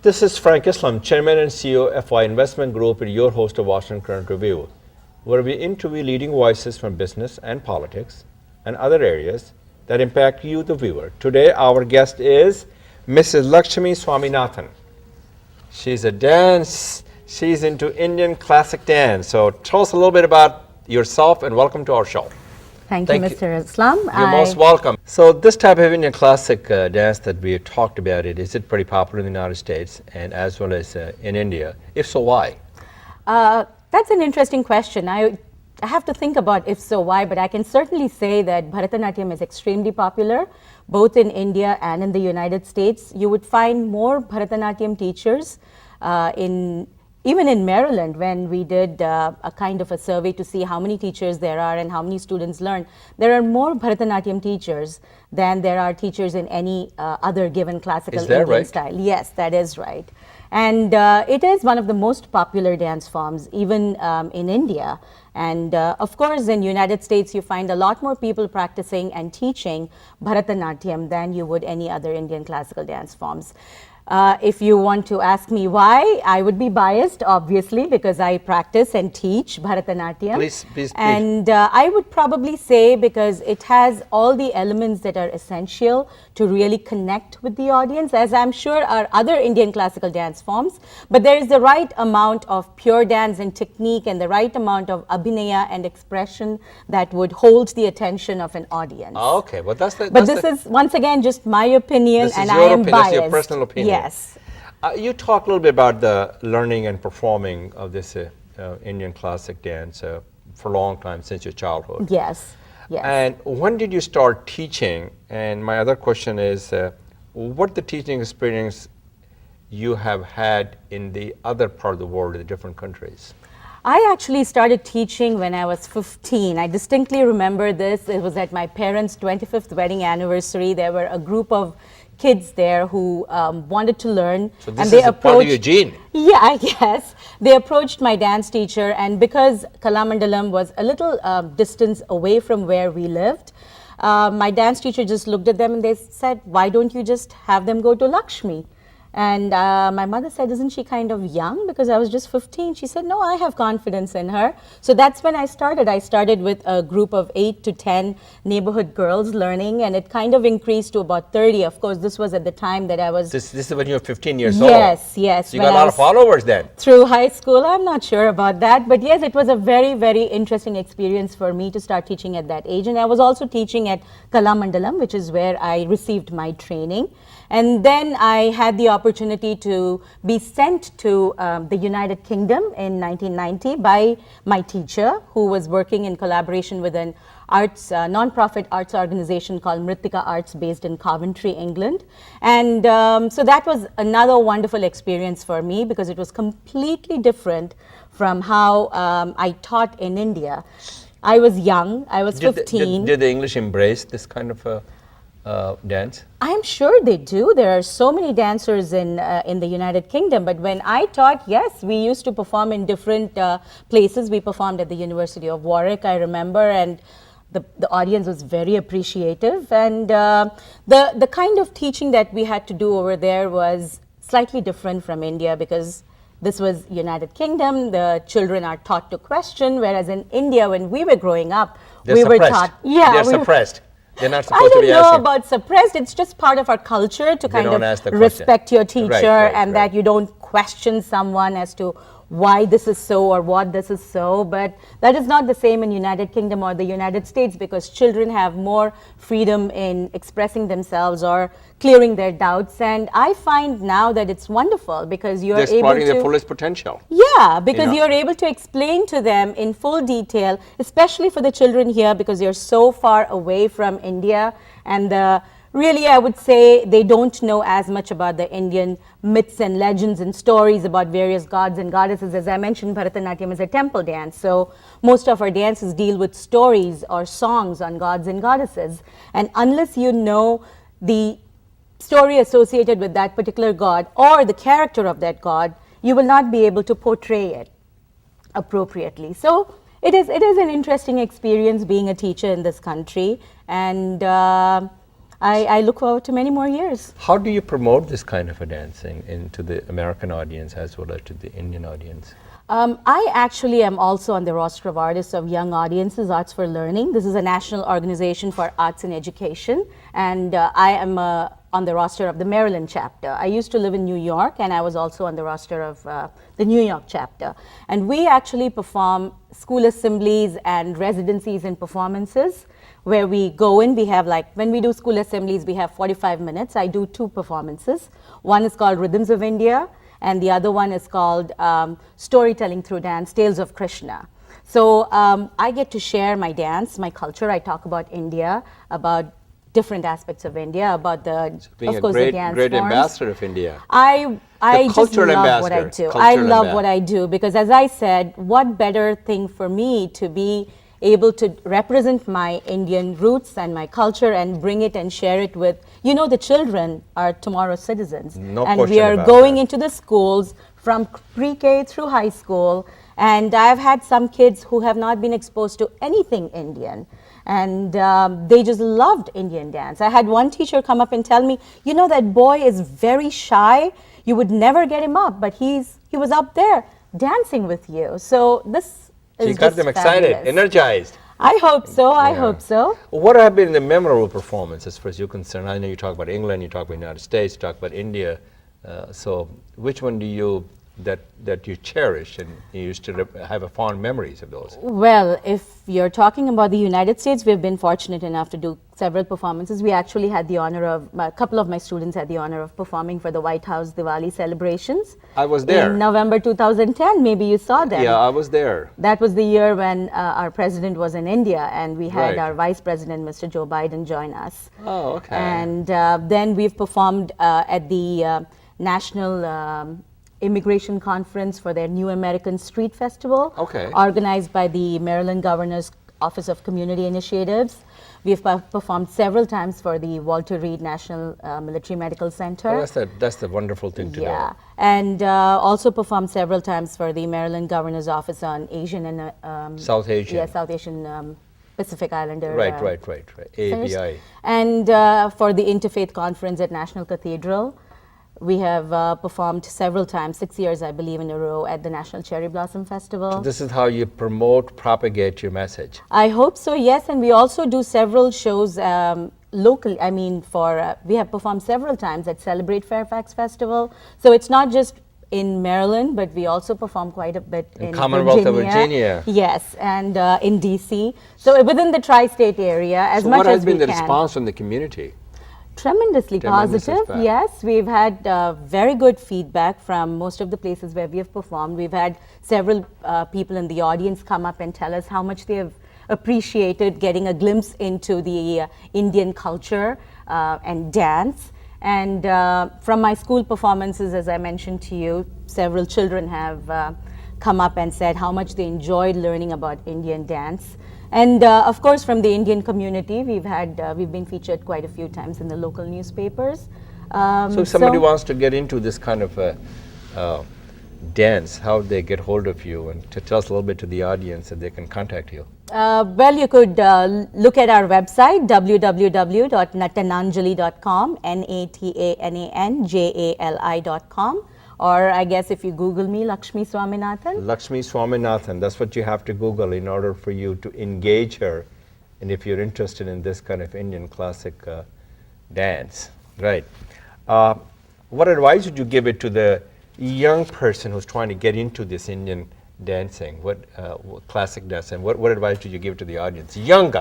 This is Frank Islam, Chairman and CEO of FY Investment Group, and your host of Washington Current Review, where we interview leading voices from business and politics and other areas that impact you, the viewer. Today, our guest is Mrs. Lakshmi Swaminathan. She's into Indian classic dance. So tell us a little bit about yourself and welcome to our show. Thank you, Mr. Islam. You're most welcome. So this type of Indian classic dance that we talked about, is it pretty popular in the United States and as well as in India? If so, why? That's an interesting question. I have to think about if so, why, but I can certainly say that Bharatanatyam is extremely popular, both in India and in the United States. You would find more Bharatanatyam teachers even in Maryland, when we did a kind of a survey to see how many teachers there are and how many students learn, there are more Bharatanatyam teachers than there are teachers in any other given classical Indian style. Yes, that is right. And it is one of the most popular dance forms, even in India. And of course, in United States, you find a lot more people practicing and teaching Bharatanatyam than you would any other Indian classical dance forms. If you want to ask me why, I would be biased, obviously, because I practice and teach Bharatanatyam. Please. And I would probably say because it has all the elements that are essential to really connect with the audience, as I'm sure are other Indian classical dance forms. But there is the right amount of pure dance and technique and the right amount of abhinaya and expression that would hold the attention of an audience. Okay, well this is once again just my opinion, and I am biased. That's your personal opinion. Yes. You talked a little bit about the learning and performing of this Indian classic dance for a long time, since your childhood. Yes. And when did you start teaching? And my other question is, what the teaching experience you have had in the other part of the world, in the different countries? I actually started teaching when I was 15. I distinctly remember this. It was at my parents' 25th wedding anniversary. There were a group of kids there who wanted to learn. So this is a part of your gene. Yeah, I guess. They approached my dance teacher, and because Kalamandalam was a little distance away from where we lived, my dance teacher just looked at them and they said, why don't you just have them go to Lakshmi? And my mother said, isn't she kind of young? Because I was just 15. She said, no, I have confidence in her. So that's when I started. I started with a group of 8 to 10 neighborhood girls learning, and it kind of increased to about 30. Of course, this was at the time that I was... This is when you were 15 years old? Yes. So you got a lot of followers then? Through high school, I'm not sure about that. But yes, it was a very, very interesting experience for me to start teaching at that age. And I was also teaching at Kalamandalam, which is where I received my training. And then I had the opportunity to be sent to the United Kingdom in 1990 by my teacher, who was working in collaboration with an non-profit arts organization called Mritika Arts, based in Coventry, England. And so that was another wonderful experience for me, because it was completely different from how I taught in India. I was young, I was 15. Did the English embrace this kind of dance? I'm sure they do. There are so many dancers in the United Kingdom. But when I taught, yes, we used to perform in different places. We performed at the University of Warwick, I remember, and the audience was very appreciative. And the kind of teaching that we had to do over there was slightly different from India, because this was United Kingdom. The children are taught to question, whereas in India, when we were growing up, we were taught... Yeah, they're suppressed. They're not supposed to be asking. I don't know about suppressed. It's just part of our culture to kind of respect your teacher, and that you don't question someone as to why this is so or what this is so. But that is not the same in United Kingdom or the United States, because children have more freedom in expressing themselves or clearing their doubts. And I find now that it's wonderful, because you're able to... They're exploiting their fullest potential. Yeah, because you're able to explain to them in full detail, especially for the children here, because you're so far away from India, and really, I would say they don't know as much about the Indian myths and legends and stories about various gods and goddesses. As I mentioned, Bharatanatyam is a temple dance. So most of our dances deal with stories or songs on gods and goddesses. And unless you know the story associated with that particular god or the character of that god, you will not be able to portray it appropriately. So it is an interesting experience being a teacher in this country. And I look forward to many more years. How do you promote this kind of a dancing into the American audience as well as to the Indian audience? I actually am also on the roster of artists of Young Audiences, Arts for Learning. This is a national organization for arts and education, and I am on the roster of the Maryland chapter. I used to live in New York, and I was also on the roster of the New York chapter. And we actually perform school assemblies and residencies and performances where we go in. We have, like, when we do school assemblies, we have 45 minutes. I do 2 performances. One is called Rhythms of India, and the other one is called Storytelling Through Dance, Tales of Krishna. So I get to share my dance, my culture. I talk about India, about different aspects of India, about the, Being of course, a the dance great forms. ambassador of India. I just cultural love what I ambassador, do. I cultural love what I do because, as I said, what better thing for me to be able to represent my Indian roots and my culture and bring it and share it with, the children are tomorrow's citizens. No and question we are about going that. into the schools from pre-K through high school. And I've had some kids who have not been exposed to anything Indian. And they just loved Indian dance. I had one teacher come up and tell me, that boy is very shy. You would never get him up, but he was up there dancing with you. So this You is got just them excited, fabulous. energized. I hope so. I Yeah. hope so. What have been the memorable performances as far as you're concerned? I know you talk about England, you talk about the United States, you talk about India. So which one do you, that you cherish and you used to have a fond memories of those? Well, if you're talking about the United States, we've been fortunate enough to do several performances. We actually had the honor of, a couple of my students had the honor of performing for the White House Diwali celebrations. I was there. In November 2010, maybe you saw them. Yeah, I was there. That was the year when our president was in India, and we had Right. our vice president, Mr. Joe Biden, join us. Oh, okay. And then we've performed at the National Immigration Conference for their New American Street Festival, Okay. organized by the Maryland Governor's Office of Community Initiatives. We've performed several times for the Walter Reed National Military Medical Center. Oh, that's the wonderful thing to Yeah, do. and also performed several times for the Maryland Governor's Office on Asian and South Asian. Yeah, South Asian Pacific Islander. Right. affairs. AAPI. And for the Interfaith Conference at National Cathedral, we have performed several times, 6 years, I believe, in a row at the National Cherry Blossom Festival. This is how you promote, propagate your message. I hope so, yes. And we also do several shows locally. I mean, we have performed several times at Celebrate Fairfax Festival. So it's not just in Maryland, but we also perform quite a bit in Commonwealth of Virginia. Yes, and in DC. So within the tri-state area, as So much what as has been we the can. response from the community? Tremendously Tremendous positive, feedback. yes. We've had very good feedback from most of the places where we have performed. We've had several people in the audience come up and tell us how much they have appreciated getting a glimpse into the Indian culture and dance. And from my school performances, as I mentioned to you, several children have come up and said how much they enjoyed learning about Indian dance. And of course, from the Indian community, we've been featured quite a few times in the local newspapers. So if somebody wants to get into this kind of dance, how they get hold of you, and to tell us a little bit to the audience that they can contact you. Well, you could look at our website, www.natananjali.com, NATANANJALI.com. Or I guess if you Google me, Lakshmi Swaminathan. Lakshmi Swaminathan, that's what you have to Google in order for you to engage her. And if you're interested in this kind of Indian classic dance, right. What advice would you give it to the young person who's trying to get into this Indian dancing, what classic dance, and what advice do you give to the audience? Young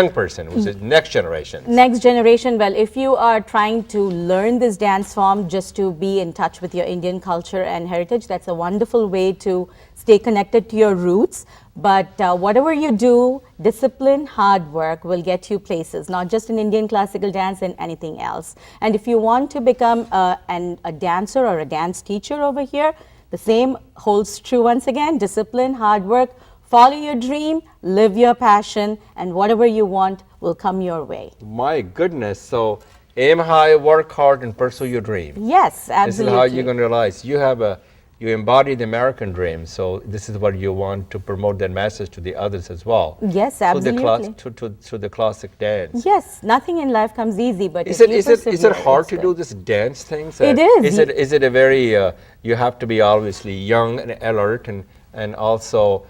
person, who's the next generation. Next generation, well, if you are trying to learn this dance form just to be in touch with your Indian culture and heritage, that's a wonderful way to stay connected to your roots. But whatever you do, discipline, hard work will get you places, not just in Indian classical dance and anything else. And if you want to become a dancer or a dance teacher over here, the same holds true once again. Discipline, hard work, follow your dream, live your passion, and whatever you want will come your way. My goodness, so aim high, work hard, and pursue your dream. Yes, absolutely. This is how you're going to realize you have a you embody the American dream. So this is what you want to promote that message to the others as well. Yes, absolutely. Through the classic dance. Yes, nothing in life comes easy, but Is it hard to do this dance thing? It is. Is it a very you have to be obviously young and alert, and also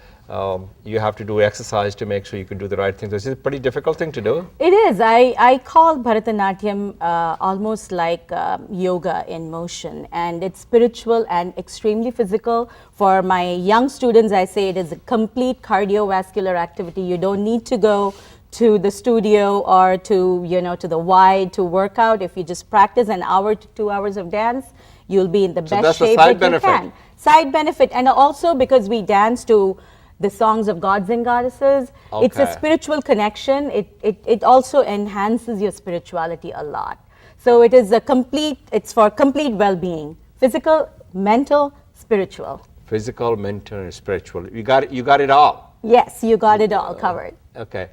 you have to do exercise to make sure you can do the right thing. So it's a pretty difficult thing to do. It is. I call Bharatanatyam almost like yoga in motion, and it's spiritual and extremely physical. For my young students, I say it is a complete cardiovascular activity. You don't need to go to the studio or to the Y to work out. If you just practice an hour to 2 hours of dance, you'll be in the best shape that you can. Side benefit, and also because we dance to the songs of gods and goddesses. Okay. It's a spiritual connection. It also enhances your spirituality a lot. So it is it's for complete well-being. Physical, mental, spiritual. Physical, mental, and spiritual. You got it all. Yes, you got it all covered. Okay.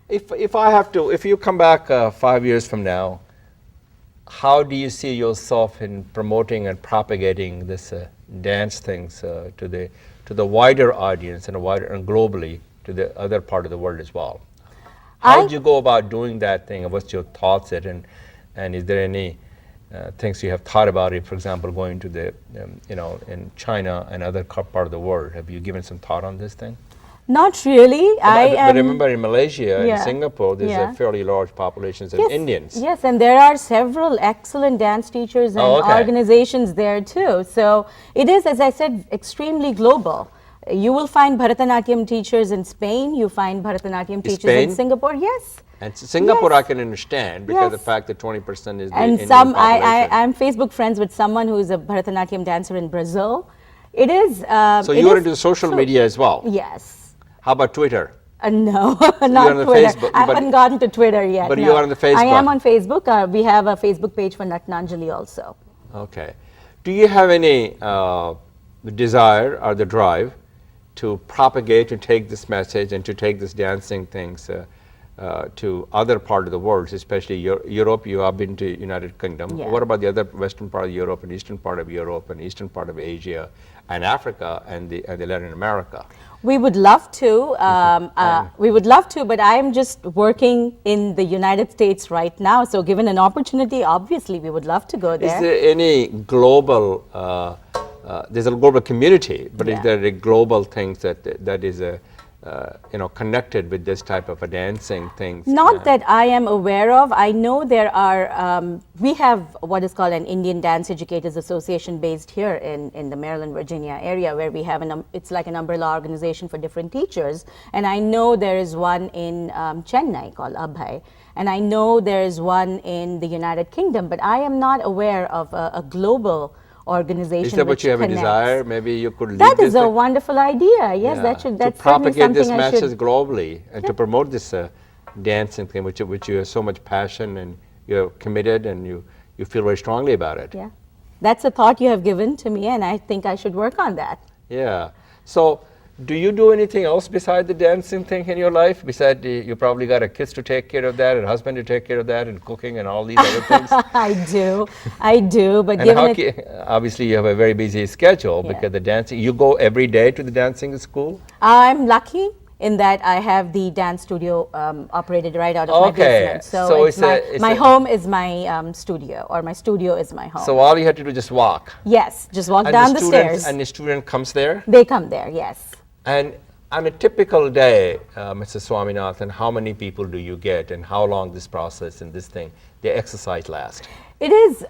If you come back 5 years from now, how do you see yourself in promoting and propagating this dance things to the wider audience and globally to the other part of the world as well? How did you go about doing that thing, and what's your thoughts and is there any things you have thought about it, for example, going to the in China and other part of the world? Have you given some thought on this thing? Not really. But remember, in Malaysia and Singapore, there's a fairly large population of Indians. Yes, and there are several excellent dance teachers and organizations there too. So it is, as I said, extremely global. You will find Bharatanatyam teachers in Spain. You find Bharatanatyam teachers in Singapore. Yes. And Singapore, I can understand because the fact that 20% is the Indian population. I'm And Facebook friends with someone who is a Bharatanatyam dancer in Brazil. It is. So you're into social media as well? Yes. How about Twitter? No, not Twitter. Facebook, I haven't gotten to Twitter yet. But you're on the Facebook? I am on Facebook. We have a Facebook page for Natnanjali also. Okay. Do you have any desire or the drive to propagate and take this message and to take this dancing things to other part of the world, especially Europe? You have been to United Kingdom. Yeah. What about the other western part of Europe and eastern part of Europe and eastern part of Asia and Africa and the Latin America? We would love to. We would love to, but I am just working in the United States right now. So given an opportunity, obviously we would love to go there. Is there any global, there's a global community, but is there a global thing that is connected with this type of a dancing thing? Not that I am aware of. I know there are, we have what is called an Indian Dance Educators Association based here in the Maryland, Virginia area, where we have it's like an umbrella organization for different teachers. And I know there is one in Chennai called Abhay. And I know there is one in the United Kingdom, but I am not aware of a global organization. Is that what you have connects. A desire? Maybe you could lead That this is a wonderful idea. Yes, that's to propagate this message globally and to promote this dancing thing, which you have so much passion and you're committed and you feel very strongly about it. Yeah, that's a thought you have given to me, and I think I should work on that. Yeah. So, do you do anything else besides the dancing thing in your life? Besides, you probably got a kids to take care of that, and a husband to take care of that, and cooking and all these other things. I do. But obviously, you have a very busy schedule because the dancing. You go every day to the dancing school. I'm lucky in that I have the dance studio operated right out of my basement. So my home is my studio, or my studio is my home. So all you have to do is just walk. Yes, just walk down the stairs. And the student comes there? They come there, yes. And on a typical day, Mr. Swaminathan, how many people do you get, and how long this process and this thing, the exercise lasts? It is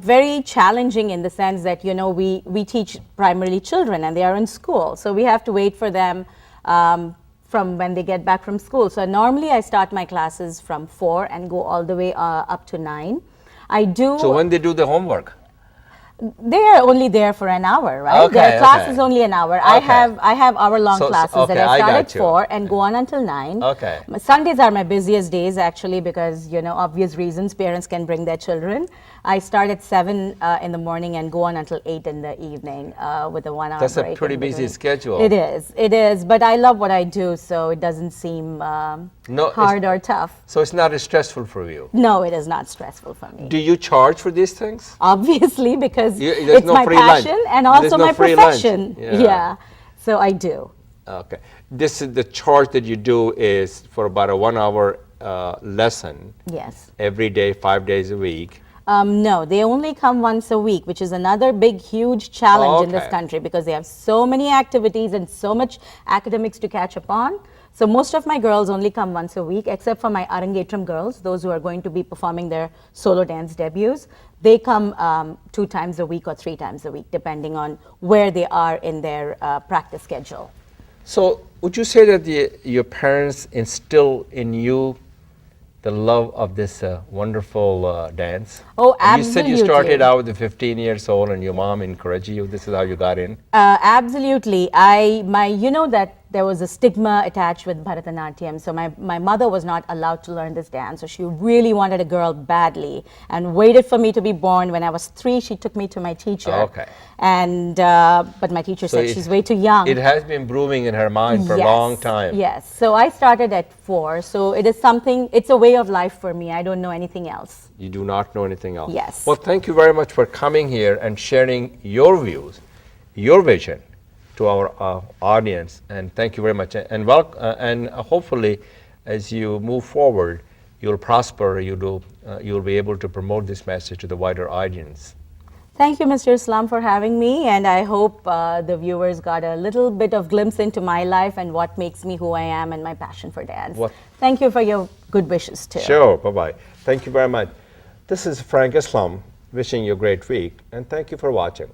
very challenging in the sense that, we teach primarily children and they are in school. So we have to wait for them from when they get back from school. So normally I start my classes from 4 and go all the way up to 9. So when they do the homework? They are only there for an hour, right? Okay, Their class is only an hour. I have hour-long classes that I start at 4 and go on until 9. Okay. Sundays are my busiest days, actually, because, obvious reasons, parents can bring their children. I start at 7 in the morning and go on until 8 in the evening with a 1-hour break. That's a pretty busy schedule. It is. But I love what I do, so it doesn't seem hard or tough. So it's not as stressful for you? No, it is not stressful for me. Do you charge for these things? Obviously, because because There's it's no my free lunch. passion and There's also no my free lunch. profession. Yeah. Yeah. So I do. Okay. This is the charge that you do is for about a 1 hour lesson Yes. every day, 5 days a week. No, they only come once a week, which is another big, huge challenge in this Okay. country because they have so many activities and so much academics to catch up on. So most of my girls only come once a week, except for my Arangetram girls, those who are going to be performing their solo dance debuts. They come 2 times a week or 3 times a week, depending on where they are in their practice schedule. So would you say that your parents instill in you the love of this wonderful dance? Oh, And you said you started absolutely. out with 15 years old and your mom encouraged you. This is how you got in? Absolutely. You know that there was a stigma attached with Bharatanatyam. So my mother was not allowed to learn this dance. So she really wanted a girl badly and waited for me to be born. When I was 3, she took me to my teacher. Okay. And but my teacher said she's way too young. It has been brewing in her mind for a long time. Yes. So I started at 4. So it is something, it's a way of life for me. I don't know anything else. You do not know anything else. Yes. Well, thank you very much for coming here and sharing your views, your vision to our audience. And thank you very much. And hopefully, as you move forward, you'll prosper. You'll be able to promote this message to the wider audience. Thank you, Mr. Islam, for having me, and I hope the viewers got a little bit of glimpse into my life and what makes me who I am and my passion for dance. Thank you for your good wishes, too. Sure, bye-bye. Thank you very much. This is Frank Islam wishing you a great week, and thank you for watching.